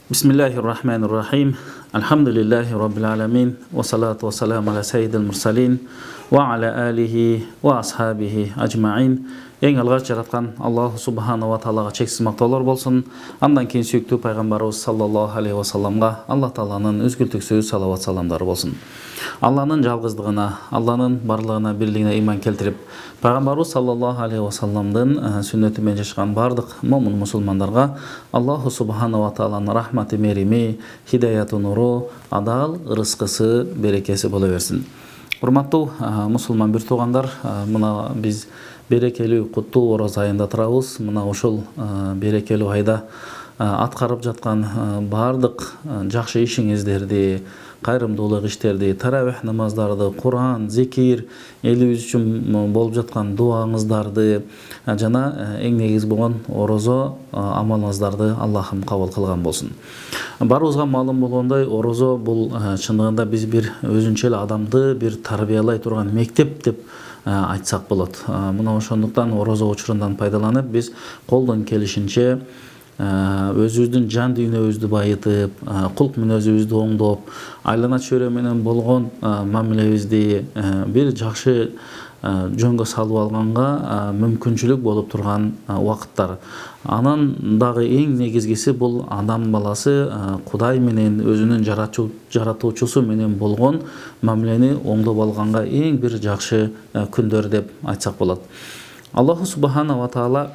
Bismillahirrahmanirrahim. Alhamdulillahi rabbil alamin. Wa salatu wa salam ala sayyidil mursalin wa ala alihi wa ashabihi ajma'in. Ең алғаш жаратқан Аллаху субхана ва таалаға чексіз мақтаулар болсын. Андан кейін сүйікті пайғамбарымыз саллаллаху алейхи ва салламға Аллах тааланың үзгілтіксіз салауат саламдары болсын. Алланың жалғыздығына, Алланың барлығына, бірлігіне иман келтіріп, пайғамбарымыз саллаллаху алейхи ва салламдың сүннетімен жашаған бардық момын мұсылмандарға Аллаху субхана ва тааланың рахматы, мереме, хидаяты, нұры, адал рызқысы, берекесі бола берсін. Құрматтуу мұсылман бір туғандар, мына біз берекелүү куттуу ораза айында турабыз. Мына ошол берекелүү айда аткарып жаткан бардык жакшы ишиңиздерди, кайрымдуулук иштерди, таравих намаздарды, Куран, зикир, элибиз үчүн болуп жаткан дуаңыздарды жана эң негиз болгон орозо амалыңыздарды Аллахым кабыл кылган болсун. Барыбызга маалым болгондой, орозо бул чындыгында биз бир өзүнчө эле адамды бир тарбиялай турган мектеп деп айтсак болот. Мына ошондуктан орозо учурундан пайдаланып биз колдон келишинче өзүбүздүн жан дүйнөбүздү байытып, кулк мүнөзүбүздү оңдоп, айлана чөйрө менен болгон мамилебизди бир жакшы жөнгө салып алганга мүмкүнчүлүк болуп турган убакыттар. Анан дагы эң негизгиси бул адам баласы Кудай менен өзүнүн жаратуучусу менен болгон мамилени оңдоп алганга эң бир жакшы күндөр деп айтсак болот. Аллаху субхана ва таала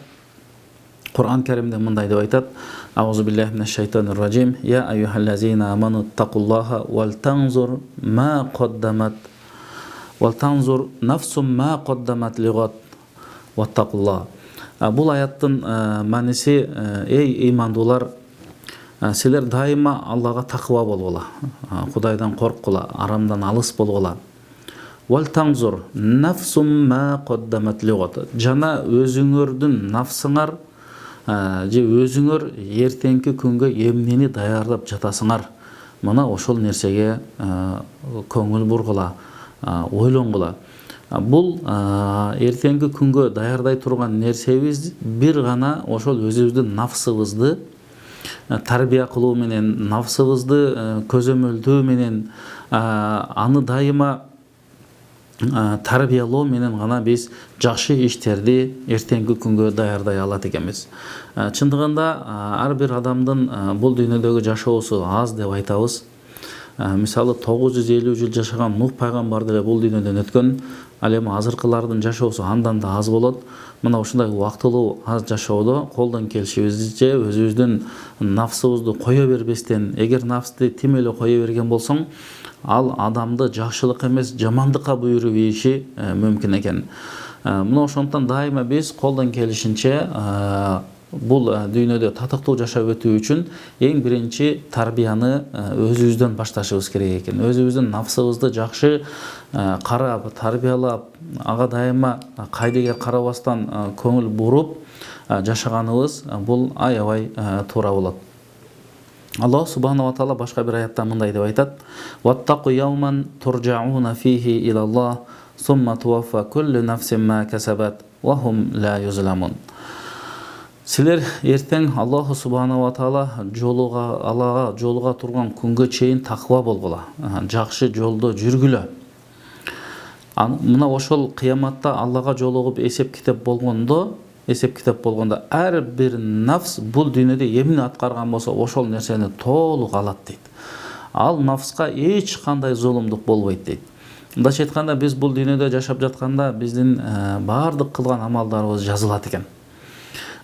Кур'ан Каримде мындай деп айтат: Аузу биллахи минаш шайтанир ражим. Я айюхаллазина аману тақуллаха вал танзур ма қаддамат Валтанзур нафсум ма қаддамат лигат ваттақулла. Бұл аяттың мәнісі: ей имандуулар, силер дайыма Аллаға тақва болгула, Кудайдан корккула, арамдан алыс болгула. Валтанзур нафсум ма қаддамат лигат. Жана өзүңөрдүн нафсыңар же өзүңөр эртеңки күнгө эмнени даярдап жатасыңар. Мына ошол нерсеге көңүл бургула, ойлонгула. Бул эртеңки күнгө даярдай турган нерсебиз бир гана ошол өзүбүздүн нафсыбызды тарбия кылуу менен, нафсыбызды көзөмөлдөө менен, аны дайыма тарбиялоо менен гана биз жакшы иштерди эртеңки күнгө даярдай алат экенбиз. Чындыгында ар бир адамдын бул дүйнөдөгү жашоосу аз деп айтабыз. Мисалы 950 жыл жашаган Нух пайгамбар деле бул дүйнөдөн өткөн. Ал эми азыркылардын жашоосу андан да аз болот. Мына ушундай убактылуу аз жашоодо колдон келишибизче өзүбүздүн нафсыбызды кое бербестен, эгер нафсты тим эле кое берген болсоң, ал адамды жакшылык эмес, жамандыкка буйруп ийиши мүмкүн экен. Мына ошондон дайыма биз колдон келишинче бул дүйнөдө татыктуу жашап өтүү үчүн эң биринчи тарбияны өзүбүздөн башташыбыз керек экен. Өзүбүздүн нафсыбызды жакшы карап, тарбиялап, ага дайыма кайдыгер карабастан көңүл буруп жашаганыбыз бул аябай туура болот. Аллах субхана ва таала башка бир аятта мындай деп айтат: «Ваттақу яуман туржауна фихи илаллах, сумма туаффа куллу нафсин ма касабат ва хум ла юзламун». Силер эртең Аллаху субхана ва таала Аллага жолуга турган күнгө чейин таква болгула, жакшы жолдо жүргүлө. Мына ошол кыяматта Аллага жолугуп эсеп китеп болгондо ар бир нафс бул дүйнөдө эмне аткарган болсо ошол нерсени толук алат дейт. Ал нафска эч кандай зулумдук болбойт дейт. Мындайча айтканда, биз бул дүйнөдө жашап жатканда биздин бардык кылган амалдарыбыз жазылат экен.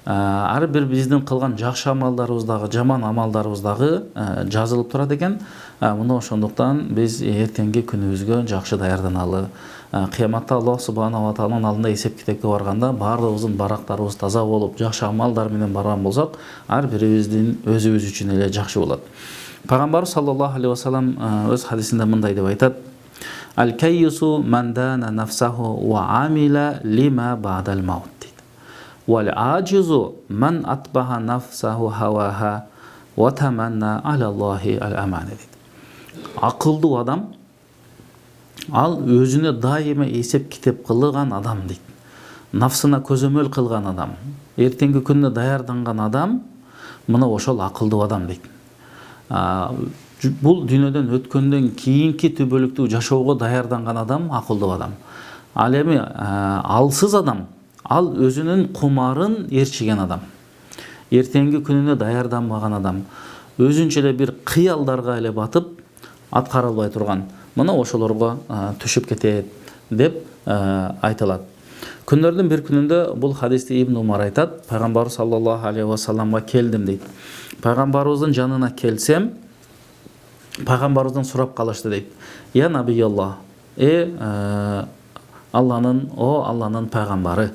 Ар бир биздин кылган жакшы амалдарыбыз дагы, жаман амалдарыбыз дагы жазылып турат экен. Мына ошондуктан биз эртеңки күнүбүзгө жакшы даярданалы. Кыяматта Аллах субхана ва тааланын алдында эсеп китепке барганда бардыгыбыздын барактарыбыз таза болуп, жакшы амалдар менен барган болсок, ар бирибиздин өзүбүз үчүн эле жакшы болот. Пайгамбар саллаллаху алейхи ва саллам өз хадисинде мындай деп айтат: «Аль-кайюсу ман дана нафсаху ва амила лима ба'дал маут». Вал аджизу ман атбаха нафсаху хаваха ва таманна аля Аллахи ал-амани. Акылдуу адам ал өзүнө дайыма эсеп китеп кылган адам дейт. Нафсына көзөмөл кылган адам, эртеңки күнүнө даярданган адам, мына ошол акылдуу адам дейт. бул дүйнөдөн өткөндөн кийинки түбөлүктүү жашоого даярданган адам акылдуу адам. Ал эми алсыз адам, ал өзүнүн кумарын ээрчиген адам. Эртеңки күнүнө даярданбаган адам, өзүнчө эле бир кыялдарга эле батып, аткара албай турган. Мына ошолорго түшүп кетет деп айтылат. Күндөрдүн бир күнүндө бул хадисти Ибн Умар айтат, пайгамбар саллаллаху алейхи ва салламга келдим дейт. Пайгамбарыбыздын жанына келсем, пайгамбарыбыздан сурап калышты дейт. Я набийаллах, Алланын пайгамбары.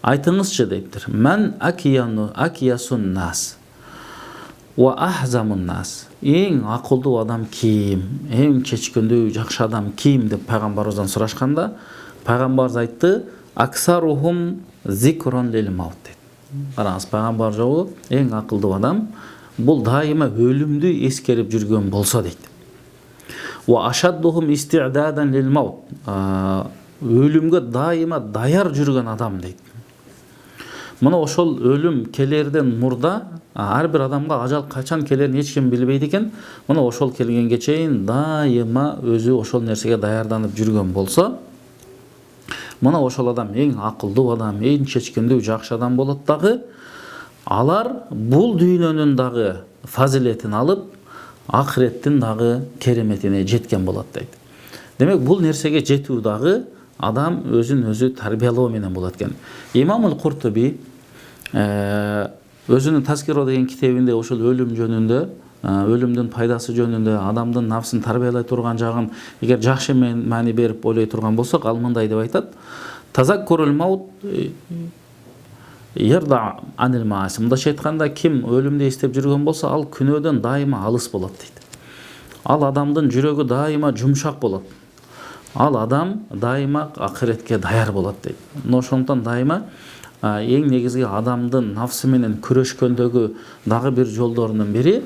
Айтыңызчы дейттир. Мен акиясун нас ва ахзамун нас. Эң акылдуу адам ким? Эң чечкөндүү жакшы адам ким деп пайгамбарыбыздан сурашканда, пайгамбарыбыз айтты: аксарухум зикрон лил маут дейт. Караңыз, пайгамбар жолу эң акылдуу адам бул дайыма өлүмдү эскерип жүргөн болсо дейт. Ва ашаддухум исти'дадан лил маут. Өлүмгө дайыма даяр жүргөн адам дейт. Мына ошол өлүм келерден мурда ар бир адамга ажал качан келерин эч ким билбейт экен. Мына ошол келгенге чейин дайыма өзү ошол нерсеге даярданып жүргөн болсо, мына ошол адам эң акылдуу адам, эң чечкендүү жакшы адам болот дагы. Алар бул дүйнөнүн дагы фазилетин алып, акыреттин дагы кереметине жеткен болот дейт. Демек, бул нерсеге жетүү дагы адам өзүн өзү тарбиялоо менен болот экен. Имамул Куртуби өзүнүн Таскиро деген китебинде ошол өлүм жөнүндө, өлүмдүн пайдасы жөнүндө, адамдын нафсын тарбиялай турган жагын эгер жакшы маани берип ойлой турган болсок, ал мындай деп айтат: тазаккурул маут ярда анил мааси. Мындайча айтканда, ким өлүмдү эстеп жүргөн болсо, ал күнөөдөн дайыма алыс болот дейт. Ал адамдын жүрөгү дайыма жумшак болот. Ал адам дайыма акыретке даяр болот дейт. Ошондон дайыма эң негизги адамдын нафсы менен күрөшкөндөгү дагы бир жолдорунун бири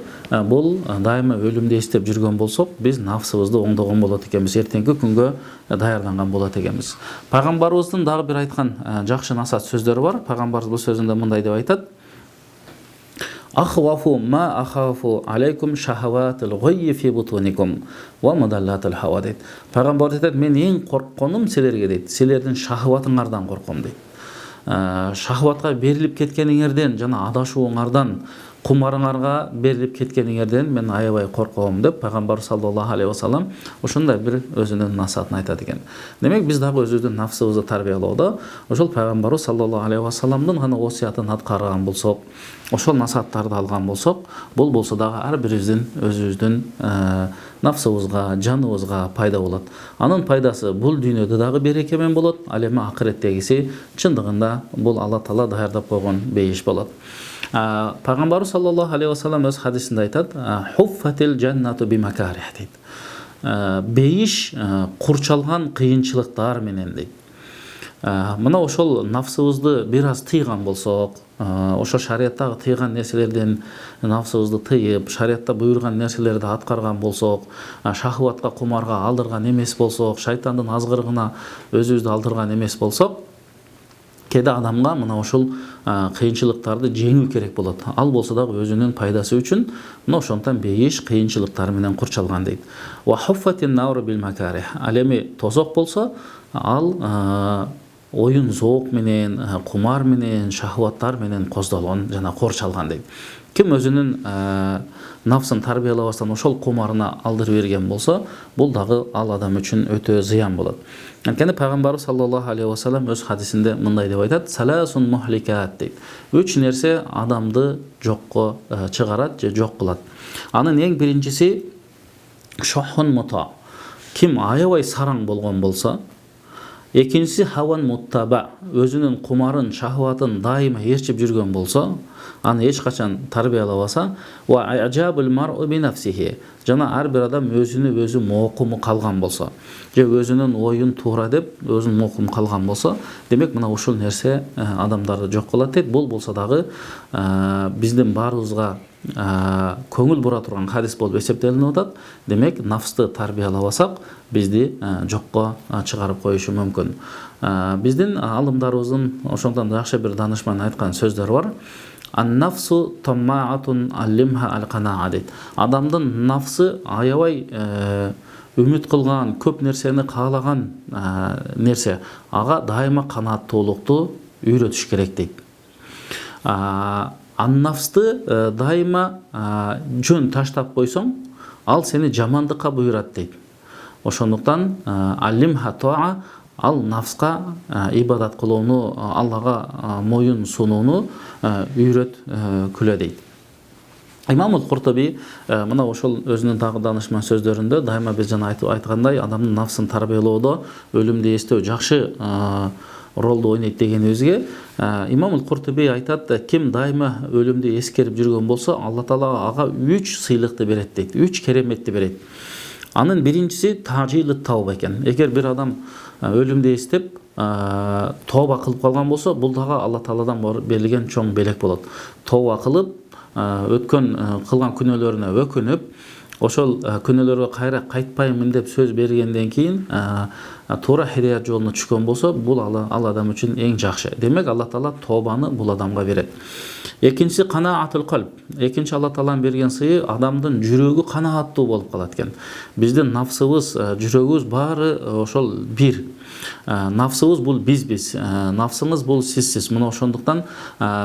бул дайыма өлүмдү эстеп жүргөн болсок, биз нафсыбызды оңдогон болот экенбиз, эртеңки күнгө даярданган болот экенбиз. Пайгамбарыбыздын дагы бир айткан жакшы насаат сөздөрү бар. Пайгамбарыбыз бул сөзүндө мындай деп айтат: ахвафу ма ахафу алейкум шахаватул гойи фи бутуникум ва мадаллатул хава дейт. Пайгамбар айтат: мен эң коркконум силерге дейт, силердин шахватыңардан корком дейт. Шахватка берилип кеткениңерден жана адашууңардан, кумарыңарга берилип кеткениңерден мен аябай корком деп пайгамбар саллаллаху алейхи ва саллам ошондой бир өзүнүн насаатын айтат экен. Демек, биз дагы өзүбүздүн нафсыбызды тарбиялоодо ошол пайгамбар саллаллаху алейхи ва салламдын гана осуятын аткарган болсок, ошол насааттарды алган болсок, бул болсо дагы ар бирибиздин өзүбүздүн нафсыбызга, жаныбызга пайда болот. Анын пайдасы бул дүйнөдө дагы береке менен болот, ал эми акыреттегиси чындыгында бул Алла Таала даярдап койгон бейиш болот. Пайгамбар саллаллаху алейхи ва саллам өз хадисинде айтат: хуффатил жаннату бимакарих дейт. Бейиш курчалган кыйынчылыктар менен дейт. Мына ошол нафсыбызды бир аз тыйган болсок, ошо шариаттагы тыйган нерселерден нафсыбызды тыйып, шариатта буйруган нерселерди аткарган болсок, шахватка, кумарга алдырган эмес болсок, шайтандын азгырыгына өзүбүздү алдырган эмес болсок, кээде адамга мына ошол кыйынчылыктарды жеңүү керек болот. Ал болсо дагы өзүнүн пайдасы үчүн, мына ошондон бейиш кыйынчылыктар менен курчалган дейт. Ва хуффатин науру бил макарих. Ал эми тозок болсо, ал оюн зоок менен, кумар менен, шахваттар менен коздолгон жана корчалган дейт. Ким өзүнүн нафсын тарбиялабастан ошол кумарына алдырып берген болсо, бул дагы ал адам үчүн өтө зыян болот. Анткени пайгамбар саллаллаху алейхи ва саллам өз хадисинде мындай деп айтат: саласун мухликат дейт. 3 нерсе адамды жокко чыгарат же жок кылат. Анын эң биринчиси шохун мута. Ким аябай сараң болгон болсо, экинчиси хаван муттаба, өзүнүн кумарын, шахватын дайыма ээрчип жүргөн болсо, аны эч качан тарбиялабаса, ва ажабул мар'у би нафсихи, жана ар бир адам өзүнө өзү моокуму калган болсо, же өзүнүн оюн туура деп өзүнүн моокуму калган болсо, демек мына ушул нерсе адамдарды жок кылат дейт. Бул болсо дагы биздин баарыбызга көңүл бура турган хадис болуп эсептелип атат. Демек, нафсты тарбиялабасак, бизди жокко чыгарып коюшу мүмкүн. Биздин алымдарыбыздын ошондон жакшы бир данышман айткан сөздөрү бар. Ан-нафсу таммаатун аллимха ал-канаа дейді. Адамдың нафсы аябай үміт қылған, көп нәрсені қалаған нәрсе. Аға дайыма қанаттылықты үйретіш керек дейді. Ан-нафсты дайыма жөн таштап қойсаң, ал сені жамандыққа бұйырады дейді. Ошондуктан аллимха тоа, ал нафсқа ибадат кылууну, Аллага моюн сунууну үйрөт күлө дейт. Имам Куртуби мына ошол өзүнүн тагы данышман сөздөрүндө дайыма биз жана айткандай адамдын нафсын тарбиялоодо өлүмдү эстөө жакшы ролду ойнойт дегенибизге Имам Куртуби айтат, ким дайыма өлүмдү эскерип жүргөн болсо, Алла Таала ага 3 сыйлыкты берет дейт, 3 кереметти берет. Анын биринчиси тажилы тауба экен. Эгер бир адам өлүмдү эстеп тооба кылып калган болсо, бул дагы Алла Тааладан берилген чоң белек болот. Тооба кылып, өткөн кылган күнөөлөрүнө өкүнүп, ошол күнөөлөргө кайра кайтпаймын деп сөз бергенден кийин туура хидаят жолуна түшкөн болсо, бул ал адам үчүн эң жакшы. Демек Алла Таала тообаны бул адамга берет. Экинчиси канаатул калб. Экинчи Алла Тааланын берген сыйы адамдын жүрөгү канааттуу болуп калат экен. Биздин нафсыбыз, жүрөгүбүз баары ошол бир. Нафсыбыз бул бизбиз, нафсыңыз бул сизсиз. Мына ошондуктан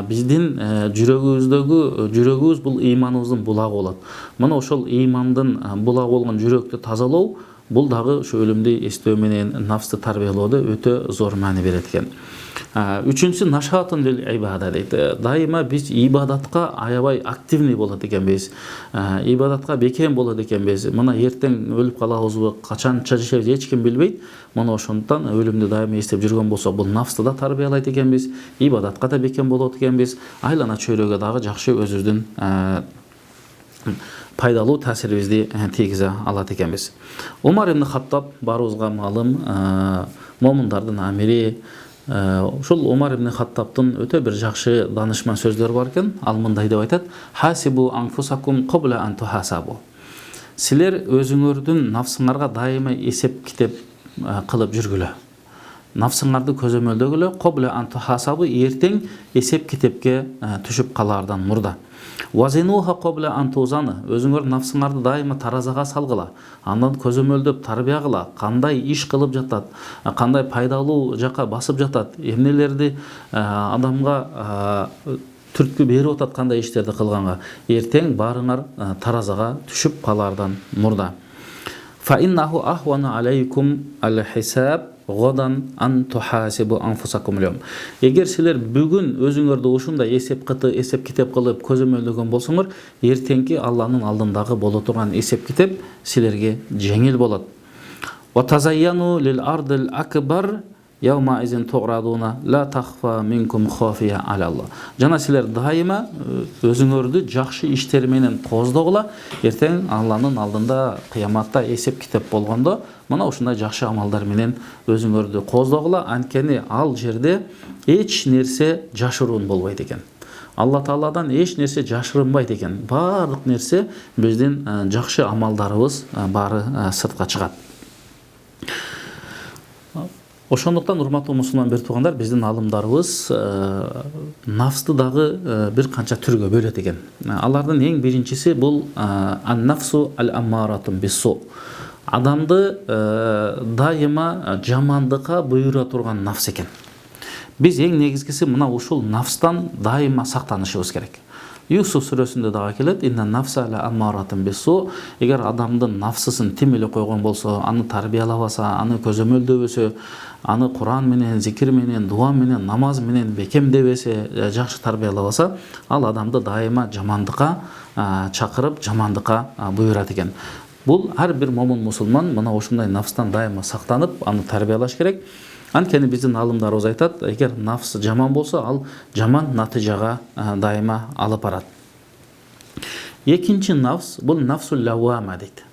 биздин жүрөгүбүз бул ыйманыбыздын булагы болот. Мына ошол ыймандын булагы болгон жүрөктү тазалоо бул дагы ушу өлүмдү эстөө менен нафсты тарбиялоодо өтө зор маани берет экен. Үчүнчүсү нашатун лил ибада дейт. Дайыма биз ибадатка аябай активный болот экенбиз. Ибадатка бекем болот экенбиз. Мына эртең өлүп калабызбы, качан чыжышабыз эч ким билбейт. Мына ошондуктан өлүмдү дайыма эстеп жүргөн болсо, бул нафсты да тарбиялайт экенбиз, ибадатка да бекем болот экенбиз. Айлана чөйрөгө дагы жакшы өзүбүздүн пайдалуу таасирибизди тийгизе алат экенбиз. Умар ибн Хаттаб барыбызга маалым, момундардын амири. Ушул Умар ибн Хаттабтын өтө бир жакшы данышман сөздөрү бар экен. Ал мындай деп айтат: "Хасибу анфусакум кабла ан тухасабу." Силер өзүңөрдүн нафсыңарга дайыма эсеп китеп кылып жүргүлө. Нафсыңарды көзөмөлдөгүлө, кабла ан тухасабу, эртең эсеп китепке түшүп калаардан мурда. Вазинуха кабла ан тузаны, өзүңөр нафсыңарды дайыма таразага салгыла. Андан көзөмөлдөп тарбия кыла, кандай иш кылып жатат, кандай пайдалуу жака басып жатат, эмнелерди адамга түрткү берип атат, кандай иштерди кылганга. Эртең баарыңар таразага түшүп калаардан мурда. Фа иннаху ахвану алейкум ал-хисаб годан ан тухасибу анфусакум лем. Эгер силер бүгүн өзүңөрдү ушундай эсеп китеп кылып көзөмөлдөгөн болсоңор, эртеңки Алланын алдындагы боло турган эсеп китеп силерге жеңил болот. Ва тазайяну лил ардил акбар яума изин туградуна ла тахфа минкум хафия алалла. Жана силер дайыма өзүңөрдү жакшы иштер менен коздогула. Эртең Алланын алдында кыяматта эсеп китеп болгондо, мына ушундай жакшы амалдар менен өзүңөрдү коздогула. Анткени ал жерде эч нерсе жашыруун болбойт экен. Алла Тааладан эч нерсе жашырынбайт экен. Баардык нерсе биздин жакшы амалдарыбыз баары сыртка чыгат. Ошондуктан урматтуу мусулман бир туугандар, биздин алымдарыбыз нафсты дагы бир канча түргө бөлөт экен. Алардын эң биринчиси бул ан-нафсу ал-аммаратун бис-су. Адамды дайыма жамандыкка буйруа турган нафс экен. Биз эң негизгиси мына ушул нафстан дайыма сактанышыбыз керек. Юсуф сүрөсүндө дагы келет: "Инна нафса ла аммаратун бис-су." Эгер адамдын нафсысын тим эле койгон болсо, аны тарбиялабаса, аны көзөмөлдөбөсө, аны Куран менен, зикир менен, дуа менен, намаз менен бекемдебесе, жакшы тарбиялабаса, ал адамды дайыма жамандыкка чакырып, жамандыкка буйрат экен. Бул ар бир момун мусулман мына ушундай нафстан дайыма сактанып, аны тарбиялаш керек. Анткени биздин алымдарыбыз айтат, эгер нафсы жаман болсо, ал жаман натыйжага дайыма алып барат. Экинчи нафс бул нафсул лавама дейт.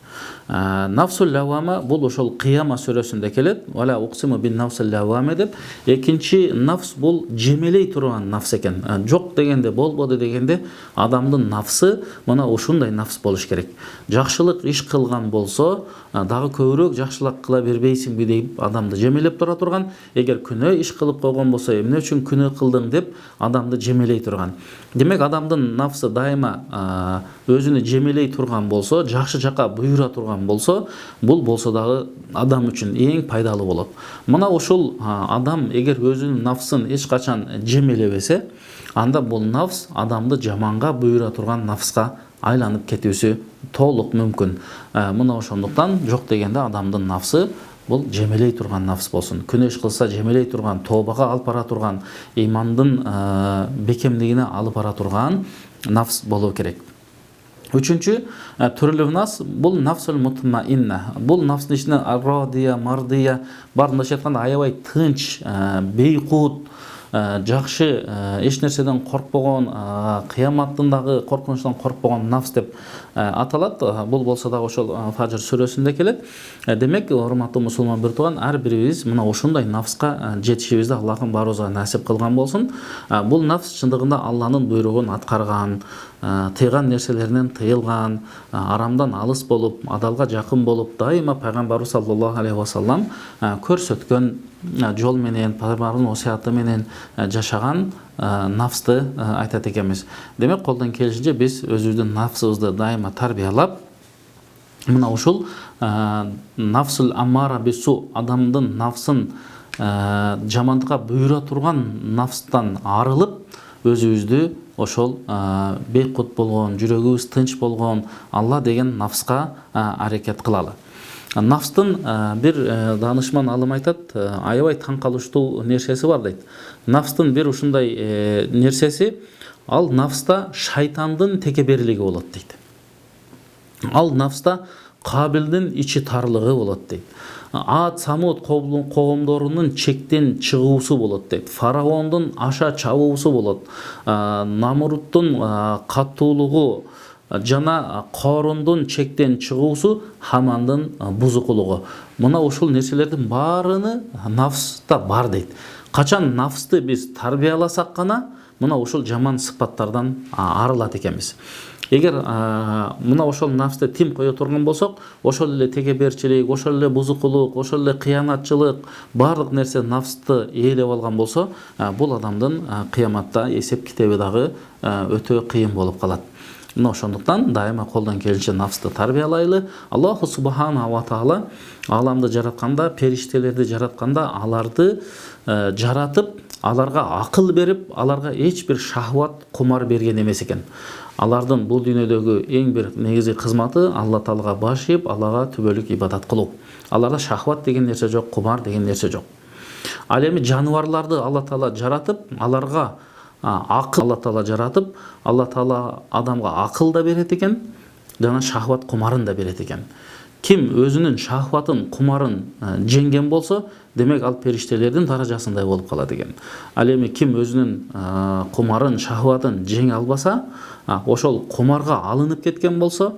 Нафсул лавама бул ошол Кыяма сүрөсүндө келет. Вала уқсиму бин нафсул лавама деп. Экинчи нафс бул жемелей турган нафс экен. Жок дегенде, болбоду дегенде адамдын нафсы мына ушундай нафс болуш керек. Жакшылык иш кылган болсо, дагы көбүрөөк жакшылык кыла бербейсиңби деп адамды жемелеп тура турган. Эгер күнөө иш кылып койгон болсо, эмне үчүн күнөө кылдың деп адамды жемелей турган. Демек адамдын нафсы дайыма өзүнү жемелей турган болсо, жакшы жака буйруа турган болсо, бул болсо дагы адам үчүн эң пайдалуу болот. Мына ушул адам эгер өзүнүн нафсын эч качан жемелебесе, анда бул нафс адамды жаманга буйруа турган нафска айланып кетүүсү толук мүмкүн. Мына ошондуктан жок дегенде адамдын нафсы бул жемелей турган нафс болсун. Күнөө иш кылса жемелей турган, тообага алып бара турган, ыймандын бекемдигине алып бара турган нафс болуу керек. Үчүнчү түрлүү нафс бул нафсул мутмаинна. Бул нафстын ичинде радия, мардия бар. Мындайча айтканда аябай тынч, бейкут, жакшы, эч нерседен коркпогон, кыяматтын дагы коркунучтан коркпогон нафс деп аталат. Бул болсо дагы ошол Фажр сүрөсүндө келет. Демек, урматтуу мусулман бир тууган, ар бирибиз мына ушундай нафска жетишибизди Аллахым баарыбызга насип кылган болсун. Бул нафс чындыгында Алланын буйругун аткарган, тыйган нерселеринен тыйылган, арамдан алыс болуп, адалга жакын болуп, дайыма пайгамбарыбыз саллаллаху алейхи вассалам көрсөткөн жол менен, пайгамбардын осуяты менен жашаган нафсты айтат экенбиз. Демек, колдон келишинче биз өзүбүздүн нафсыбызды дайыма тарбиялап, мына ушул нафсул аммара бису, адамдын нафсын жамандыкка буйруа турган нафстан арылып, өзүбүздү ошол бейкут болгон, жүрөгүбүз тынч болгон Алла деген нафска аракет кылалы. Нафстын бир данышман алым айтат, аябай таң калыштуу нерсеси бар дейт. Нафстын бир ушундай нерсеси, ал нафста шайтандын текеберлиги болот дейт. Ал нафста Кабилдин ичи тарлыгы болот дейт. Ад Самуд коомдорунун чектен чыгуусу болот дейт. Фараондун аша чабуусу болот. Намруттун каттуулугу жана Корундун чектен чыгуусу, Хамандын бузукулугу. Мына ушул нерселердин баарыны нафста бар дейт. Качан нафсты биз тарбияласак гана мына ушул жаман сыпаттардан арылат экенбиз. Эгер мына ошол нафсты тим кое турган болсок, ошол эле текеберчилик, ошол эле бузукулук, ошол эле кыянатчылык, барлык нерсе нафсты ээлеп алган болсо, бул адамдын кыяматта эсеп китеби дагы өтө кыйын болуп калат. Мына ошондуктан дайыма колдон келишинче нафсты тарбиялайлы. Аллаху субхана ва таала аламды жаратканда, периштелерди жаратканда, аларды жаратып, аларга акыл берип, аларга эч бир шахват, кумар берген эмес экен. Алардын бул дүйнөдөгү эң бир негизи кызматы Алла Таалага баш ийип, Аллага түбөлүк ибадат кылуу. Аларда шахват деген нерсе жок, кумар деген нерсе жок. Ал эми жаныбарларды Алла Таала жаратып, аларга акыл Алла Таала жаратып, Алла Таала адамга акыл да берет экен, жана шахват, кумарын да берет экен. Ким өзүнүн шахватын, кумарын жеңген болсо, демек ал периштелердин даражасындай болуп калат экен. Ал эми ким өзүнүн кумарын, шахватын жеңе албаса, ошол кумарга алынып кеткен болсо,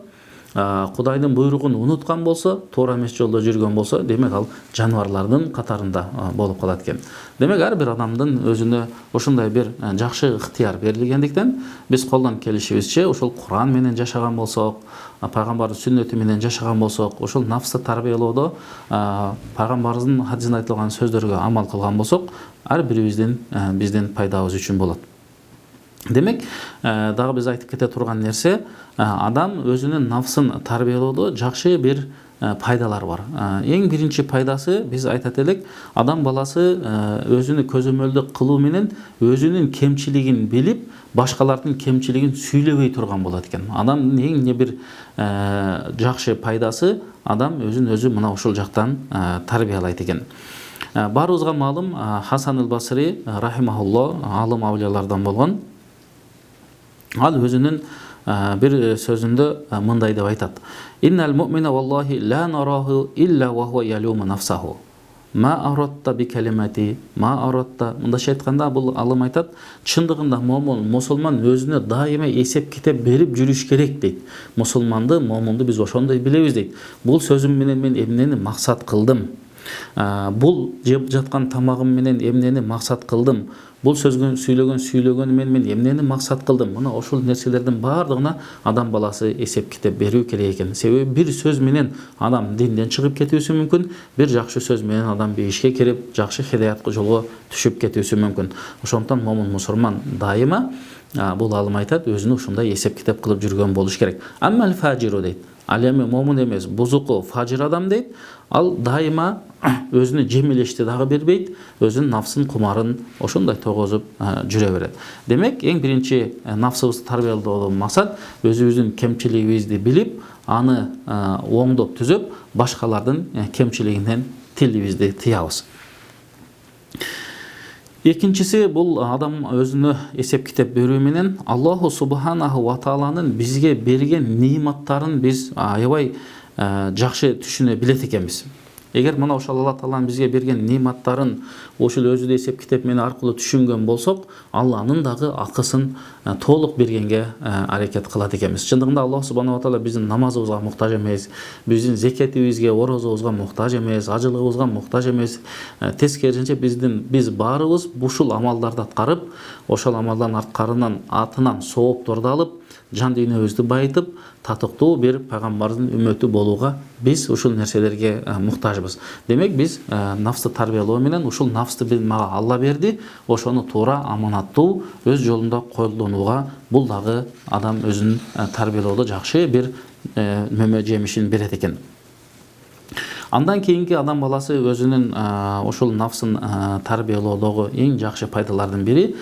Кудайдын буйругун унуткан болсо, туура эмес жолдо жүргөн болсо, демек ал жаныбарлардын катарында болуп калат экен. Демек ар бир адамдын өзүнө ошондой бир жакшы ыктыяр берилгендиктен, биз колдон келишибизче ошол Куран менен жашаган болсок, пайгамбардын сүннөтү менен жашаган болсок, ошол нафсты тарбиялоодо пайгамбарыбыздын хадисинде айтылган сөздөргө амал кылган болсок, ар бирибиздин биздин пайдабыз үчүн болот. Демек, дагы биз айтып кете турган нерсе, адам өзүнүн нафсын тарбиялоодо жакшы бир пайдалар бар. Эң биринчи пайдасы, биз айтат элек, адам баласы өзүнү көзөмөлдү кылуу менен өзүнүн кемчилигин билип, башкалардын кемчилигин сүйлөбөй турган болот экен. Адамдын эң бир жакшы пайдасы, адам өзүн өзү мына ушул жактан тарбиялайт экен. Баарыбызга маалым, Хасан аль-Басри рахимахулло алым авлиялардан болгон. Ал өзүнүн бир сөзүндө мындай деп айтат: "Иннал му'мина валлахи ла нараху илля ва хува ялуму нафсаху." ма аратта би калимати ма аратта. Мындайча айтканда бул алым айтат, чындыгында мусулман өзүнө дайыма эсеп китеп берип жүрүш керек дейт. Мусулманды, момунду биз ошондой билебиз дейт. Бул сөзүм менен мен эмнени максат кылдым? Бул жеп жаткан тамагым менен эмнени максат кылдым? Бул сүйлөгөн мен эмнени максат кылдым? Мына ошол нерселердин баардыгына адам баласы эсеп китеп берүү керек экен. Себеби бир сөз менен адам динден чыгып кетүүсү мүмкүн, бир жакшы сөз менен адам бейишке кирип, жакшы хидаятка жолго түшүп кетүүсү мүмкүн. Ошондуктан момун мусулман дайыма бул алым айтат, өзүнө ушундай эсеп китеп кылып жүргөн болуш керек. Аммал фажиру дейт. Ал эми момун эмес, бузуку, фажир адам дейт. Ал дайыма өзүнө жемелешти дагы бербейт, өзүнүн нафсын кумарын ошондой тогозуп жүрө берет. Демек, эң биринчи нафсыбызды тарбиялоодон максат өзүбүздүн кемчилигибизди билип, аны оңдоп түзөп, башкалардын кемчилигинен тилибизди тыябыз. Экинчиси, бул адам өзүнө эсеп китеп берүү менен Аллаху субханаху ва тааланын бизге берген нематтарын биз аябай жакшы түшүнө билет экенбиз. Эгер мына ошол Алла Тааланын бизге берген нематтарын ошол өзү эсеп китеп менен аркылуу түшүнгөн болсок, Алланын дагы акысын толук бергенге аракет кылат экенбиз. Чындыгында Аллах субханаху ва таала биздин намазыбызга муктаж эмес, биздин зекетибизге, орозобузга муктаж эмес, ажылыгыбызга муктаж эмес. Тескерисинче биз баарыбыз ушул амалдарды аткарып, ошол амалдардын арткарынан атынан соопторду алып, жан дүйнөбүздү байытып, татыктуу бир пайгамбардын үммөтү болууга биз ушул нерселерге муктажбыз. Демек, биз нафсты тарбиялоо менен ушул нафсты мага Алла берди, ошону туура аманаттуу өз жолунда колдонууга бул дагы адам өзүн тарбиялоодо жакшы бир мөмө жемишин берет экен. Андан кийинки адам баласы өзүнүн ошол нафсын тарбиялоодогу эң жакшы пайдалардын бири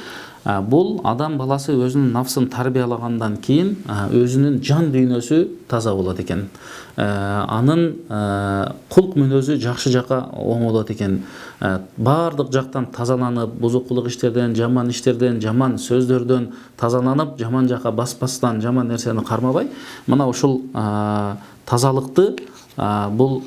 бул адам баласы өзүнүн нафсын тарбиялагандан кийин өзүнүн жан дүйнөсү таза болот экен. Анын кулк мүнөзү жакшы жакка оңолот экен. Баардык жактан тазаланып, бузукулук иштерден, жаман иштерден, жаман сөздөрдөн тазаланып, жаман жакка баспастан, жаман нерсени кармабай, мына ушул тазалыкты бул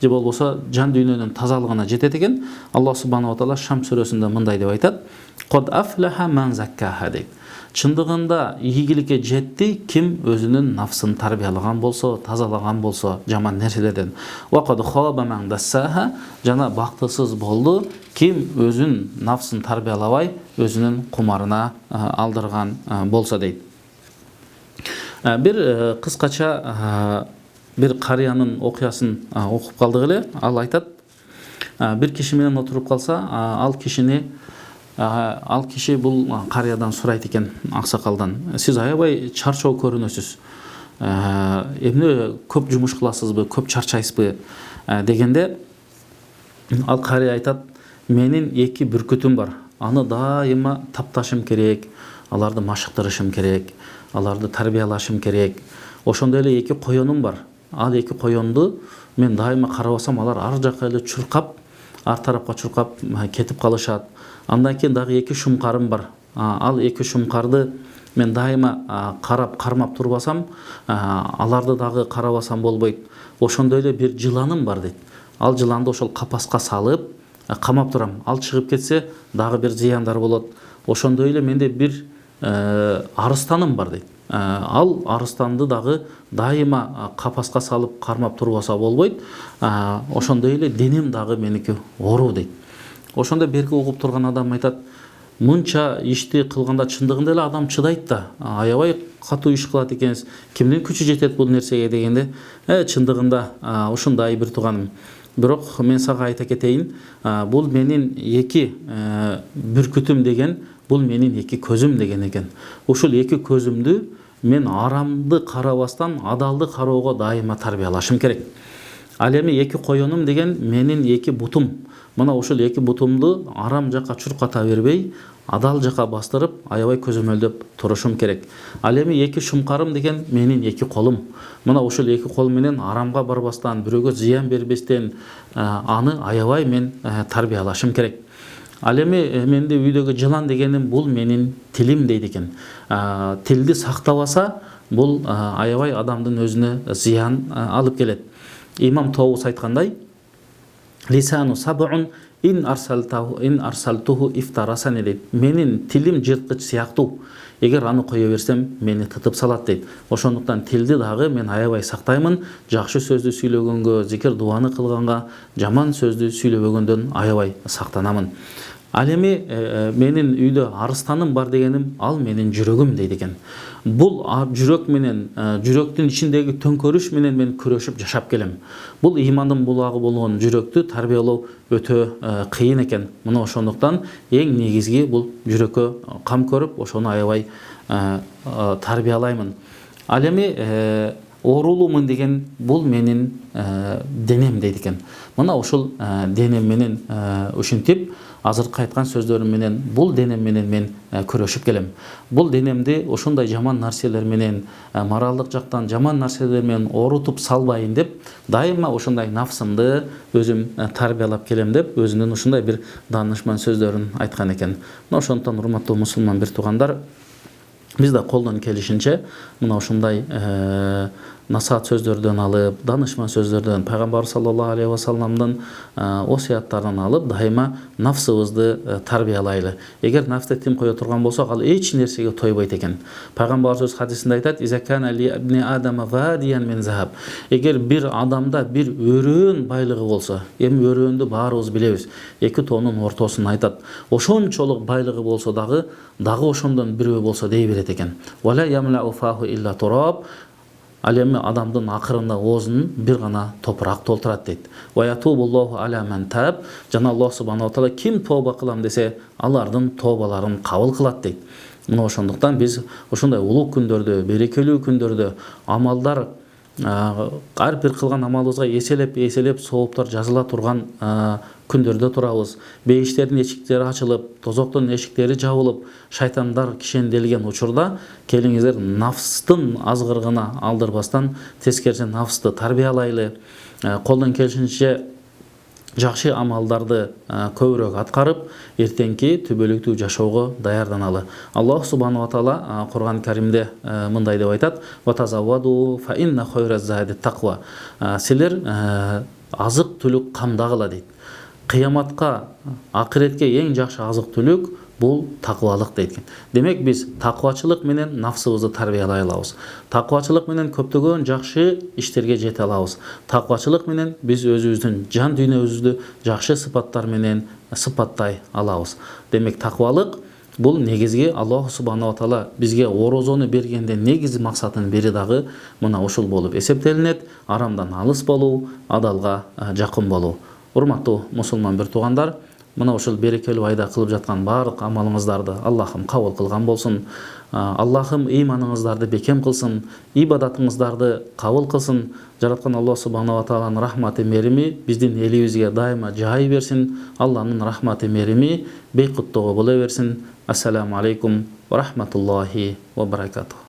же болбосо жан дүйнөнүн тазалыгына жетет экен. Аллах субханаху ва таала Шам сүрөсүндө мындай деп айтат: "Код афлаха ман заккаха" дейт. Чындыгында ийгиликке жетти ким өзүнүн нафсын тарбиялаган болсо, тазалаган болсо жаман нерселерден. Ва код хаба ман дассаха, жана бактысыз болду ким өзүнүн нафсын тарбиялабай, өзүнүн кумарына алдырган болсо дейт. Бир кыскача бир карыянын окуясын окуп калдык эле. Ал айтат, бир киши менен отуруп калса, ал киши бул карыядан сурайт экен, аксакалдан: "Сиз аябай чарчоо көрүнөсүз. Эмне көп жумуш кыласызбы, көп чарчайсызбы?" дегенде ал карыя айтат: "Менин 2 бүркүтүм бар. Аны дайыма тапташым керек, аларды машыктырышым керек, аларды тарбиялашым керек. Ошондой эле 2 коёнум бар. Ал 2 коёнду мен дайыма карабасам, алар ар жакка эле чуркап, ар тарапка чуркап кетип калышат. Андан кийин дагы 2 шумкарым бар. Ал 2 шумкарды мен дайыма кармап турбасам, аларды дагы карабасам болбойт. Ошондой эле бир жыланым бар" дейт. Ал жыланды ошол капаска салып камап турам. Ал чыгып кетсе, дагы бир зыяндар болот. Ошондой эле менде бир арыстаным бар" дейт. Ал арыстанды дагы дайыма капаска салып кармап турбаса болбойт. Ошондой эле денем дагы меники оору" дейт. Ошондо берки угуп турган адам айтат: "Мынча ишти кылганда чындыгында эле адам чыдайт да, аябай катуу иш кылат экенсиз. Кимдин күчү жетет бул нерсеге?" дегенде, "Чындыгында ушундай бир туганым. Бирок мен сага айта кетейин, бул менин 2 бүркүтүм деген, бул менин 2 көзүм" деген экен. "Ушул 2 көзүмдү мен арамды карабастан адалды кароого дайыма тарбиялашым керек. Ал эми 2 коёнум деген менин 2 бутум. Мына ушул 2 бутумду арам жакка чурката бербей, адал жакка бастырып, аябай көзөмөлдөп турушум керек. Ал эми 2 шумкарым деген менин 2 колум. Мына ушул 2 кол менен арамга барбастан, бирөөгө зыян бербестен аны аябай мен тарбиялашым керек. Ал эми менде үйдөгү жылан дегеним бул менин тилим" дейт экен. Тилди сактабаса, бул аябай адамдын өзүнө зыян алып келет. Имам Тоус айткандай: Лисану сабун ин арсалтуху ифтарасани дейт. Менин тилим жырткыч сыяктуу. Эгер аны кое берсем, мени тытып салат дейт. Ошондуктан тилди дагы мен аябай сактаймын. Жакшы сөздү сүйлөгөнгө, зикир дуаны кылганга, жаман сөздү сүйлөбөгөндөн аябай сактанамын. Ал эми менин үйдө арыстаным бар дегеним, ал менин жүрөгүм дейт экен. Бул жүрөк менен, жүрөктүн ичиндеги төңкөрүш менен мен күрөшүп жашап келем. Бул имандын булагы болгон жүрөктү тарбиялоо өтө кыйын экен. Мына ошондуктан эң негизги бул жүрөккө кам көрүп, ошону аябай тарбиялаймын. Ал эми оорулуумун деген бул менин денем дейт экен. Мына ушул денем менен ушинтип азыркы айткан сөздөрүм менен бул денем менен мен күрөшүп келем. Бул денемди ушундай жаман нарселер менен, моралдык жактан жаман нарселер менен оорутуп салбайын деп, дайыма ушундай нафсымды өзүм тарбиялап келем деп, өзүнүн ушундай бир даанышман сөздөрүн айткан экен. Мына ошондуктан урматтуу мусулман бир туугандар, биз да колдон келишинче мына ушундай насаат сөздөрдөн алып, данышман сөздөрдөн, пайгамбар саллаллаху алейхи ва салламдын осуяттарын алып, дайыма нафсыбызды тарбиялайлы. Эгер нафсты тим кое турган болсок, ал эч нерсеге тойбойт экен. Пайгамбарыбыз хадисинде айтат: "Изакана ли ибни адама вадиян мин захаб". Эгер бир адамда бир өрөөн байлыгы болсо, эми өрөөндү баарыбыз билебиз, 2 тоонун ортосун айтат. Ошончолук байлыгы болсо дагы ошондон бирөө болсо дей берет экен. "Вала ямлау фаху илля тураб". Ал эми адамдын акырында оозун бир гана топурак толтурат дейт. "Ва ятубуллаху аля ман таб". Жана Аллах субханаху ва таала ким тоба кылам десе, алардын тобаларын кабыл кылат дейт. Мына ошондуктан биз ушундай улуу күндөрдө, берекелүү күндөрдө амалдар, ар бир кылган амалыбызга эселеп сооптор жазыла турган күндөрдө турабыз. Бейиштердин эшиктери ачылып, тозоктун эшиктери жабылып, шайтандар кишенделген учурда келиңиздер нафстын азгырыгына алдырбастан тескерисинче нафсты тарбиялайлы, колдон келишинче жакшы амалдарды көбүрөөк аткарып, эртеңки түбөлүктүү жашоого даярданалы. Аллах субханаху ва таала Кур'ан Каримде мындай деп айтат: "Ва тазавваду фа инна хайра зади тaqва". Силер азык түлүк камдагыла дейт. Кыяматка, акыретке эң жакшы азык түлүк бул таквалык дейт экен. Демек биз таквачылык менен нафсыбызды тарбиялай алабыз. Таквачылык менен көптөгөн жакшы иштерге жете алабыз. Таквачылык менен биз өзүбүздүн жан дүйнөбүздү жакшы сыпаттар менен сыпаттай алабыз. Демек таквалык бул негизги Аллах субханаху ва таала бизге орозону бергенде негизи максатынын бири дагы мына ушул болуп эсептелинет: арамдан алыс болуу, адалга жакын болуу. Урматтуу мусулман бир туугандар, мына ушул берекелүү айда кылып жаткан баардык амалыңыздарды Аллахым кабыл кылган болсун. Аллахым ыйманыңыздарды бекем кылсын, ибадатыңыздарды кабыл кылсын. Жараткан Аллах субханаху ва тааланын рахматы, мерими биздин элибизге дайыма жай берсин. Алланын рахматы, мерими бейкуттугу боло берсин. Ассаламу алейкум ва рахматуллахи ва баракатух.